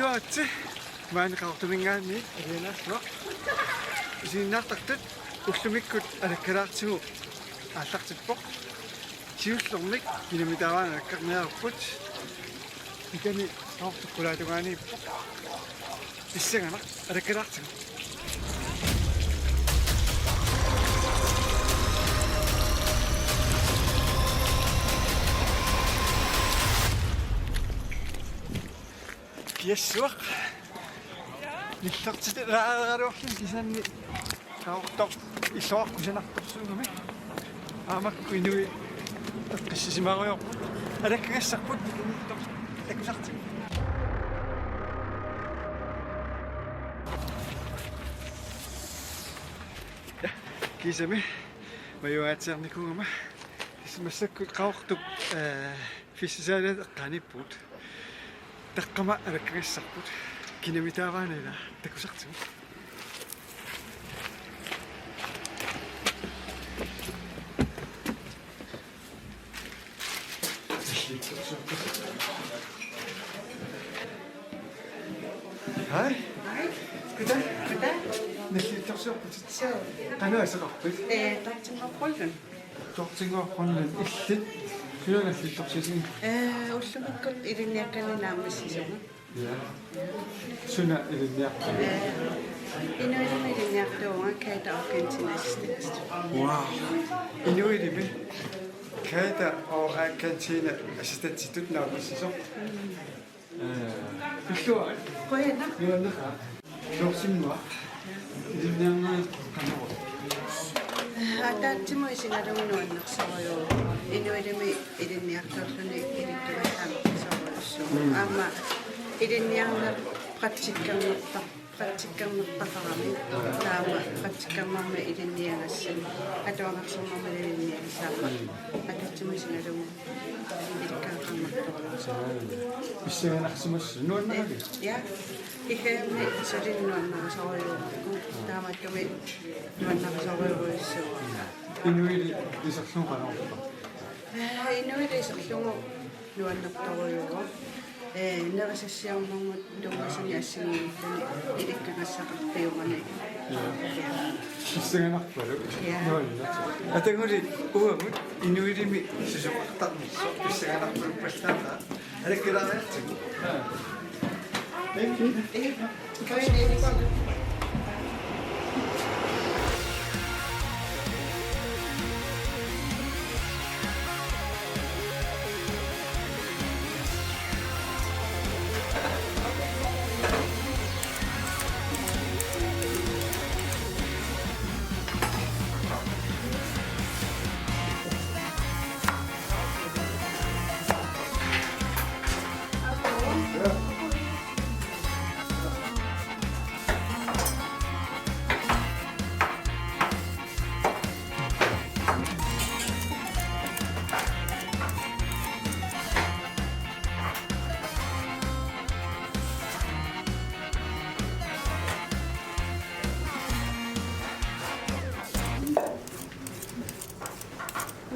Иллуатси маанеқартумингаани алинаасуа синнаартартут уллумиккут алаккалаартигу ааллартиппоқ сиуллэрмик кинамитаваана аккарниарпут икани таортуккулаатугааниппоқ иссагана алаккалаартигу Yes, ниллэртит лаагаруарлун кисанни таортор иллоаркусанартарсуугами аамакку инуи эққиссисимаруйор алаккагассарпут ниттор такусартиг кисами маюаатсиарникугама кисмассаккут qaortup фиссисаалаат эққаниппут таққама алаккагассарпут кинамитааваанила такусартигу Hej. Goddag. Goddag. Nællitorsorput. Så. Qanaasaqarput. Tartingerbrullen. Tortingerbrullen illit. Kylanallittorsisin. Ullumikkut ilinniakkaninaammassisuga. Ja. Suna ilinniarpa. Inuilimi ilinniartuunga kaita orkantinaassist. Wow. Inuilimi kaita orkantina assistentsitut naamassisor. Pillua. Qoyana. Yuannaqa. Lorsimua. Ilinniarnaa qanaru. Атаатсиму исингалугунуаннерсориу инуилими илинниарторлуни илиттугассаамерсориуссуу аама илинниарнер практиккернертақарами таама практиккернарми илинниагассами атуангарсэрнарми илинниагассаама атаатсиму исингалугу иликкаақарнарторлуусоо Исsaganarsimassu nuannagali. Ja, ikhaamni salinnuannarsoриу таамакками нуаннарсориуссуу Inuili isarlun qanaorpa. Inuili isarlungu nuannartoruйуга нерисассиармармут тунгасани ассигииллани иликкагассақарпиумани Исsaganarpalu. Nuanna. Atanguli uamut inuilimi sisuqartarnisso исsaganarpalu паллаата алаккалаариартигу. Thank you.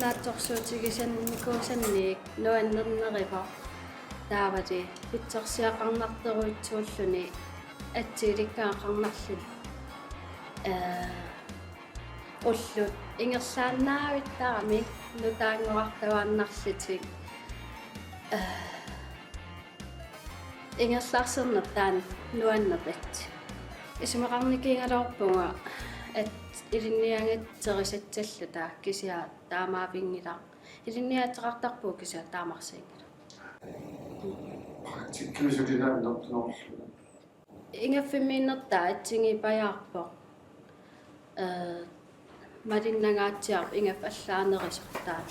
Naatsorsuutigisannikkuusanniik nuannerneripar taavati pitsorsiaqarnarteruitsuulluni atsiilikkaaqarnarlut ullut ingerlaannaavittaarami nutaanguartavaannarlutik ingerlaarsernertaan nuannerpat исумақарникиингалоорпунга at илинниангатсерисатсаллута кисиа таамаавингила илинниаатеқартарпуу кисиа таамарсингила Praktikkamisudinnaannertunorlu. ингаффимииннерта атсигипаяарпо малиннагаатсиар ингаф аллаанерисортаат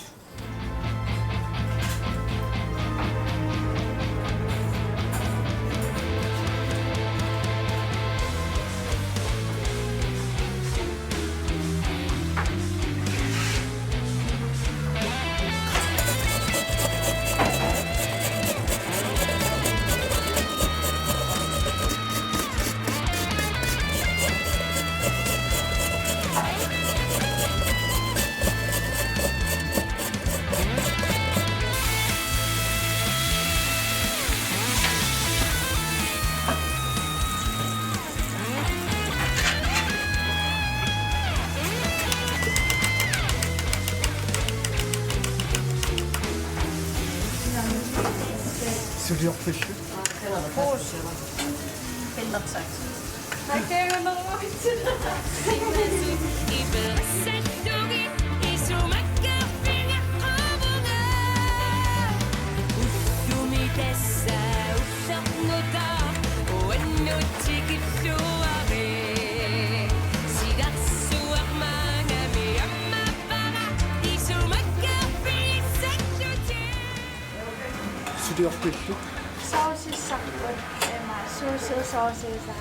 Suliorpissu. Suliorpissu. Soosissarput suusiusoosuusa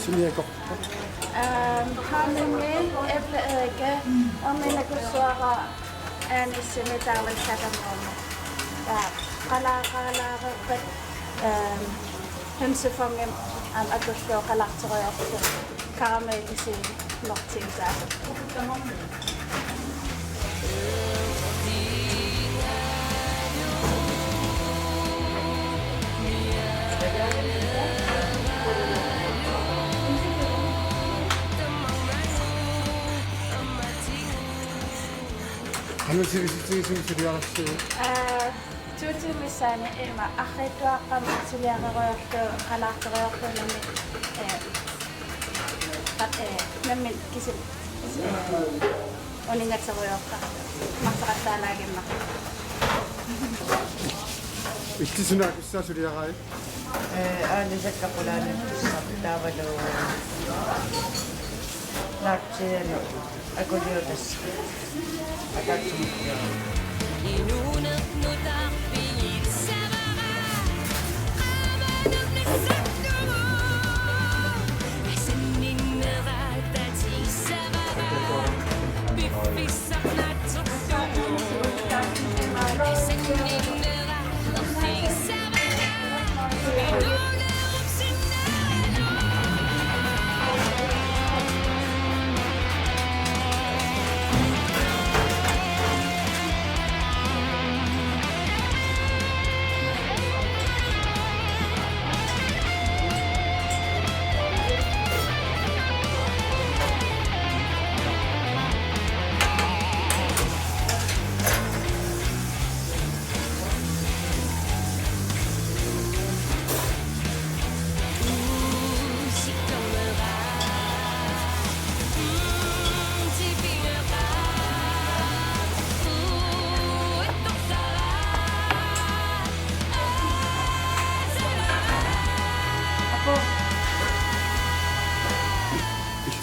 Suliakorpa. Hanumi Eble Ominakussuara aanissimi taavallatamuuma qalaqalaaqeqqat hønsefongem akulluo qalarteriortu karamellisi nortiisaa Suliarassu. tuutimissaani ima arrituaqqama suliaqeruyortu qalarteriortunami nammin kisim uningatseruyorta maqsaqattaalaagimma Ittisunaakussa suliaqai. Aalisakkapulaan taavalu laakseenu akuliutas akatsumut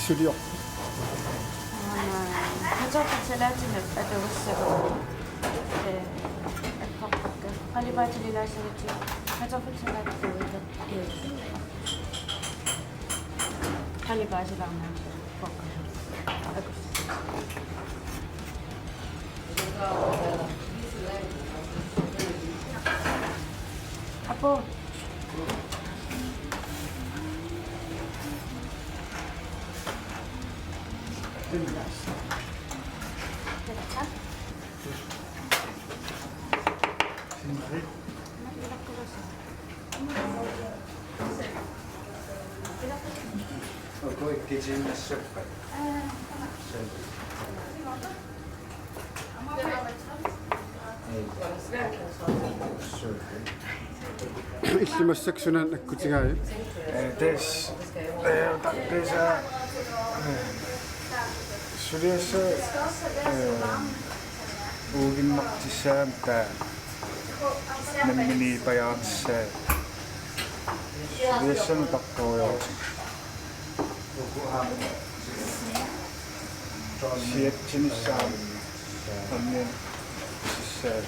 Sulior. Hatorpatalaatinut atuussagua akkorpakka qalipaatililaasagati hatorpatalaatinut qalipaasilarnaa pokka apo Illimassaksuna nakkutigaai. Des desa suliassa uuginnartissaan taa nammini pajaartissa suliassanu tartoriorti siatsinissaan ammien sissaa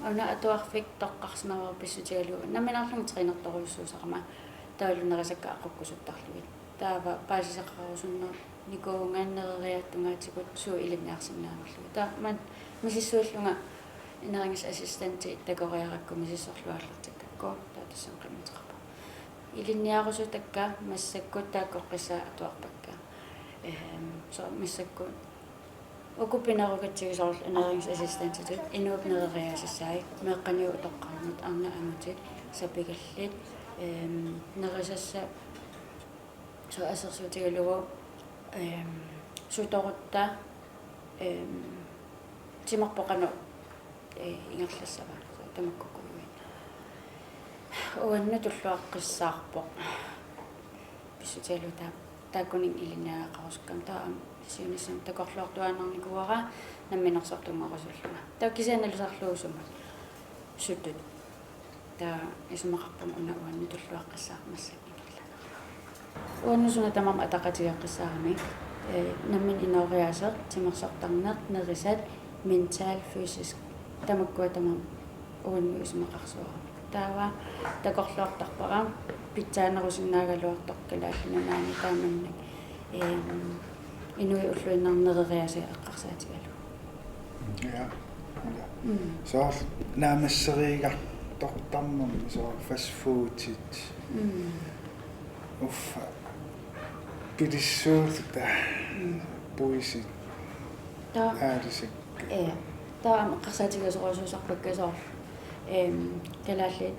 Ona atuarfik toqqarsinavaa pissutialuu naminarlum trinertoruissuusaqama taalunnerisakka aqukkusuttarlugit таава паасисаққарусуннер никуунгааннерeriattungaатикут суу илинниарсинаамерлугу таа ман мисиссууллунга инерингис ассистенти такориаракку мисиссорлуарлартиккакку таатассан қиммитеқарпа илинниарусу такка массаккут тааккоққиссаа атуарпакка со массакку окупинарукатсигисорл инерингис ассистентитут инуупнерериасассаи меэққаниу утоққарнут арна ангутит сапигаллит нерисасса со асерсуутигалугу суторутта тимарпоқану ингерлассава тамаккукуйуин уанна туллуаққиссаарпоқ писсутиалу тааккунин илинаақарускам таа сиуниссан такорлуартуаанерникуара намминерсартунгорусуллуга таа кисааналусарлуусума суттут таа исумақарпун уна уанна туллуаққиссаармассаккилла уаннусуна тамам атақатигеққиссаарами наммин инориасер тимерсартарнеқ нерисат ментал физиск тамаккуа тамам уанну исумақарсуара таава такорлуартарпара питсаанерусиннаагалуартоқкалааллунаани тааманник инуи уллуиннарнерериаси эққарсаатигалу Ja. Så nærmesseriga tortarnum så fast foodit. Uffa. Pidissuuta puisi. таа Äärisik. таа эққарсаатигасоруусуусарпаккасоор калаалли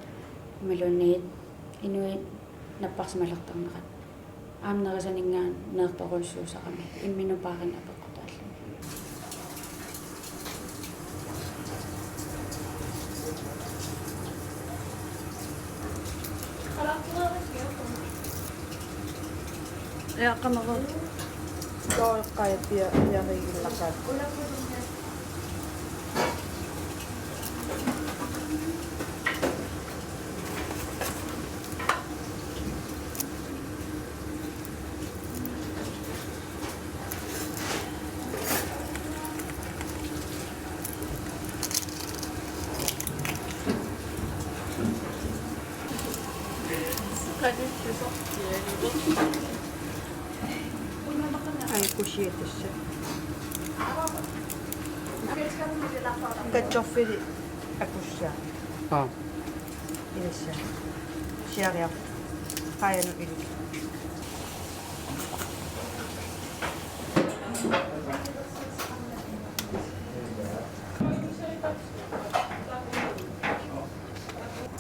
малунниит инуи наппарсималертарнерат аамнерисанингаан неерторуссуусарами имминупаарин апеққутааллу яаққамеру тоорққааппиа яригиллақаат ай кушиетасса катчорфили акуссаа иласса сиариар паяну или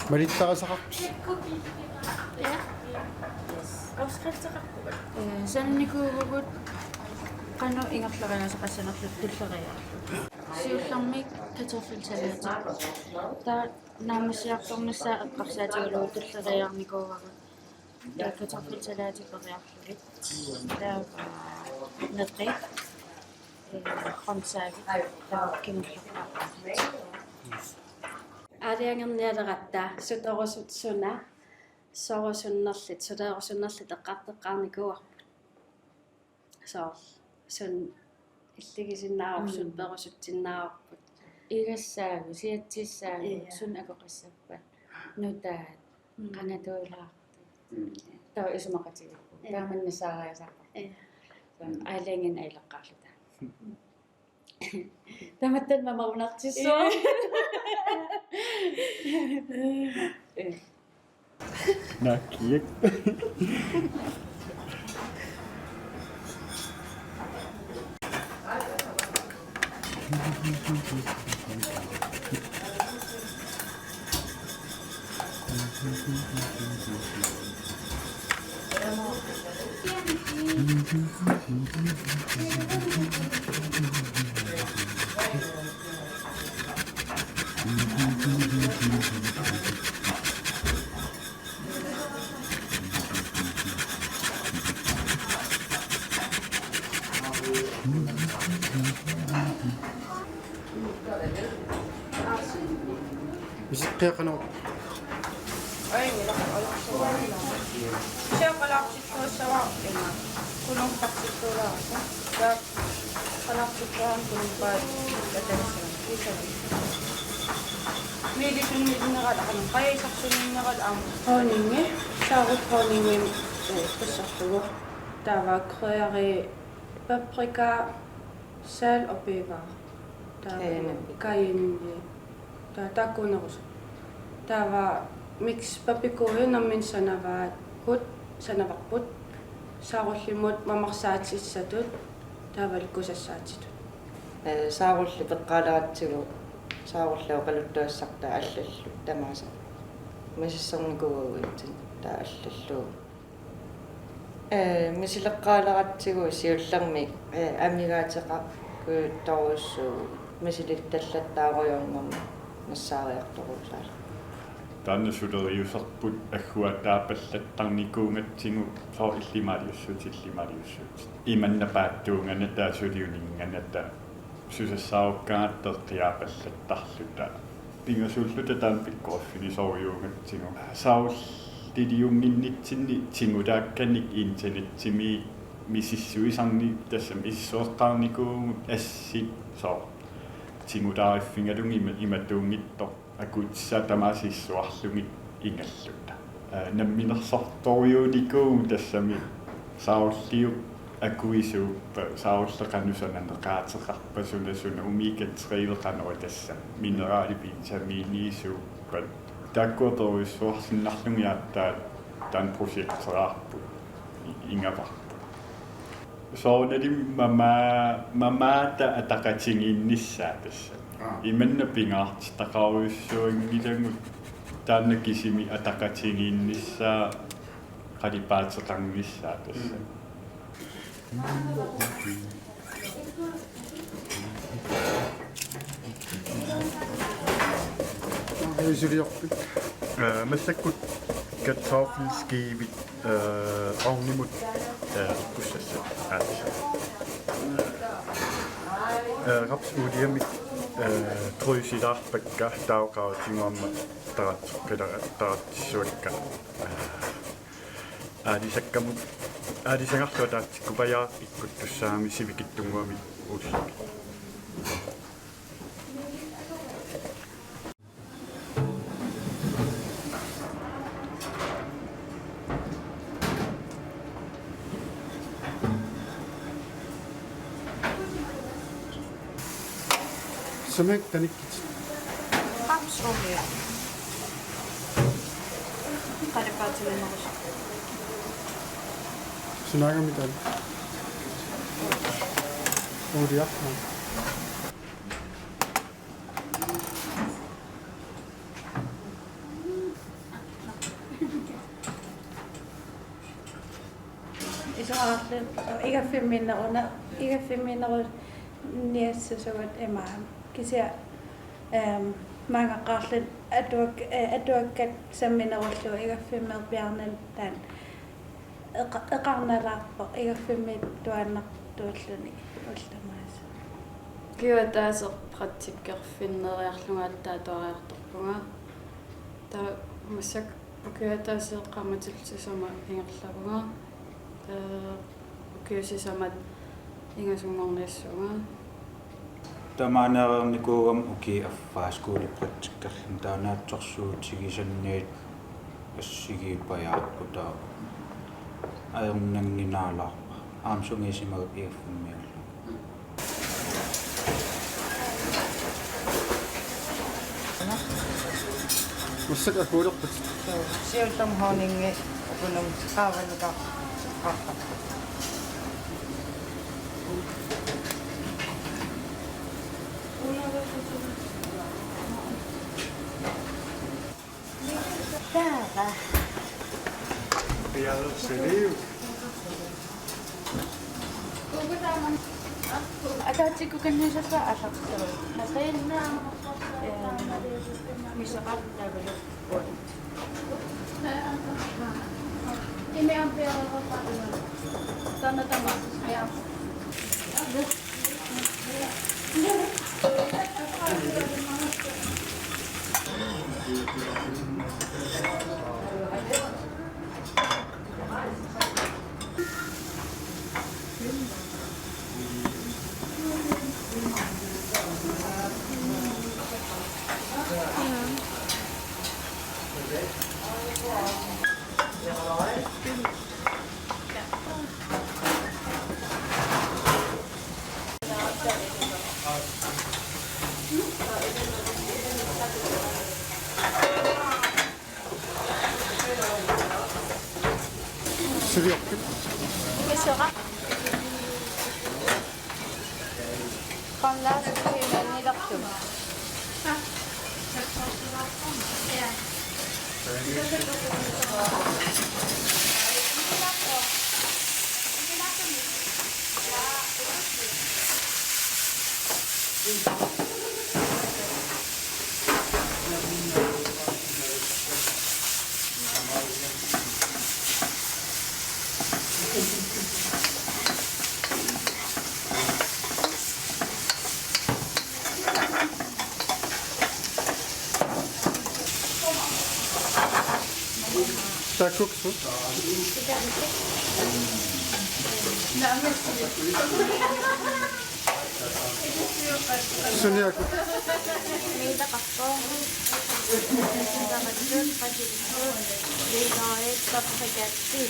Мариттарасақарпис санникуугут qanu ingерлериасеқассанерлут туллериарлу сиуллармик катерфилсалаата таа наамассиарторнссаа эққарсаатигалуу туллериарникуугагут таа катерфилсалаати периарлугит таа неқи хонсааги кимерллаққаа ариангерниалератта суторусут суна сорусуннерлит сулеерусуннерлит эққартеққарникуарпут соо sun иллигисиннаарусут перусутсиннаарпут игассаагу сиатсиссаагу сун акоқиссаппат нутаат канатуилаарти таа исумақатигиппу тааманнасаариасааққа аалангин аилеққарлута таматтан мамарунартиссуа Nakkiek. исеққиақанаа сиақалаарситтуассаваа кулунпарситтуулаараса таа қалаарситтуаан кулунпаат каталассана кисали милисунниннерала қаисарсунниннерала аама хоонинги саарут хоонинги тассартугу Der var krydderi, paprika, salt og peber. Der var cayenne. Der var takunerus. Der var mix papikohen og min sanavat put. Saarullimut mamarsaatissatut. Der var likusassaatitut. Saarulli peqqaalarattigu saarullau qaluttuassarta allallu tamaasa. Misissornikuuguitsin taa allallu. Misileqqaalarattigu siullermi amigaateqa kuuttorussuu misilittallattaarujornerma nassaariartoruusaala. Tannessuteriusarput agguataapallattarnikuungatsigu soo illimaliussuut imannapaattuungana taasuliuninganata susassaarukkaaattertiaapallattarluta pingasulluta taan pikkorfini sooriuungatsigu saul tiliunginnitsinni tingutaakkanik internetsimi misissuisarni tassam issuortaarnikuungu assit soo tingutaariffingalungi imatuungittor akutsa tamasissuarlungi ingallutta namminersortoriuunikuun tassami saulliu akuisuuppa saulleqanusananneqaateqarpa sunasuna umikatriileqanua tassa mineraalipinsaminiisuuppat takkuotoruissuarsinnarlungiaattaa tan projekteraarput ingavarpu soonali mamaata ataqatingiinnissaa tassa imanna pingaarti taqaruissuangilangut taannakisimi ataqatingiinnissaa qalipaateqarnissaa tassa Isiliorpik. массаккут катсаарфилскиивит орнимут пуссасса аатса рапсуулиамит труисилаарпакка таоqaатингуамма таратсуккалааттаратсуакка аадисаккамут аадисангарлуа таатсиккупаяа иккуттуссаами сивикиттунгуами уллаки Samek tanikit. Papsrumia. Qalipaatilinnerus. Sunagamitan. Udiaqma. Isuarlen igaffiminnerut niassasugut imaam kisia maangaqaarlan atuakkat samminerullu igaffimerpiarnan taan eqarnalaarpo igaffimmiit tuannartuulluni ullamaasa kiuataaseq prattikkerfinneriarlungaattaa tuariartorpunga ta massak kiuataaseeqqarmatilsisama ingerlagunga kiusisamat ingasungorniassunga тамаанаерникуугам уки аффаасკуулипратиккерлун таанаатсорсуутигисанниит ассигиипаяарпута аернангинаалаарпа аамсунгисимагап иаффиммиаллу Massak akuulerpat. Siultam honingi ukunum qaavanuqa qarqa Serio? атаатикку каннисалла аллартэру насаинна мисеқар таавалу ime ampeererapa tanatama ya Siliorpit. Kisura. Qanlaas kiinanilaqtum. Der kuksu. Suniaku. Meida qaqqoo. Intamadun qajibtu. Liinoe tapqagatsi.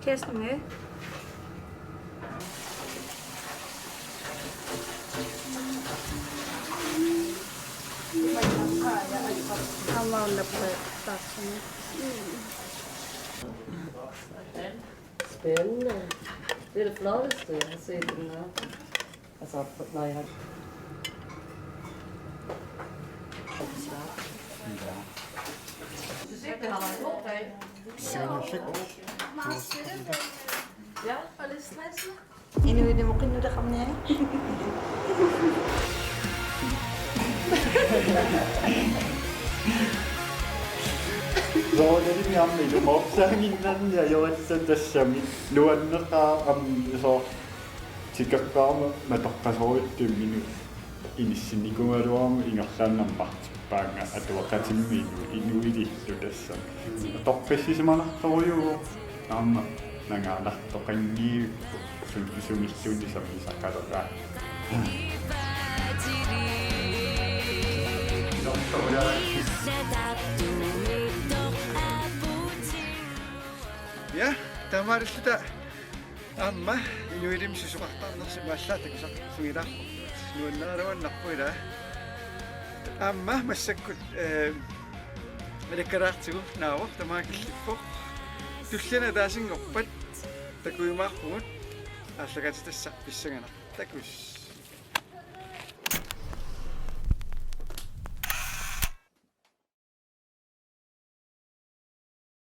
Kirsten, I'm on the plate. Spændende. Det er det flotteste, jeg har set den her. Altså, når jeg har... Det har været en god dag. Ja, og lidt stressende. Inuit mo kinuda kami niya. Roodin jammi lumorsaanginnan ja joatsatassami luanneqaaqam so tikakkaama matoqqasoriuttumminu inissinikualuarmu ingerlaannammartippaanga atuaqatimmiinu inuilillu tassami torqissimanartorujugu aamma nangaalartoqangiiukku sumilluunni saqaloraa Ja, tamarillata amma inuilim sisuqartarnersi maallaatak sungila nuannaaruannarpuila amma massakkut elekaraartigu naawo tamaakillippoq tullana taasingorpat takuimaarpugut ааллагатитассар писсагана такус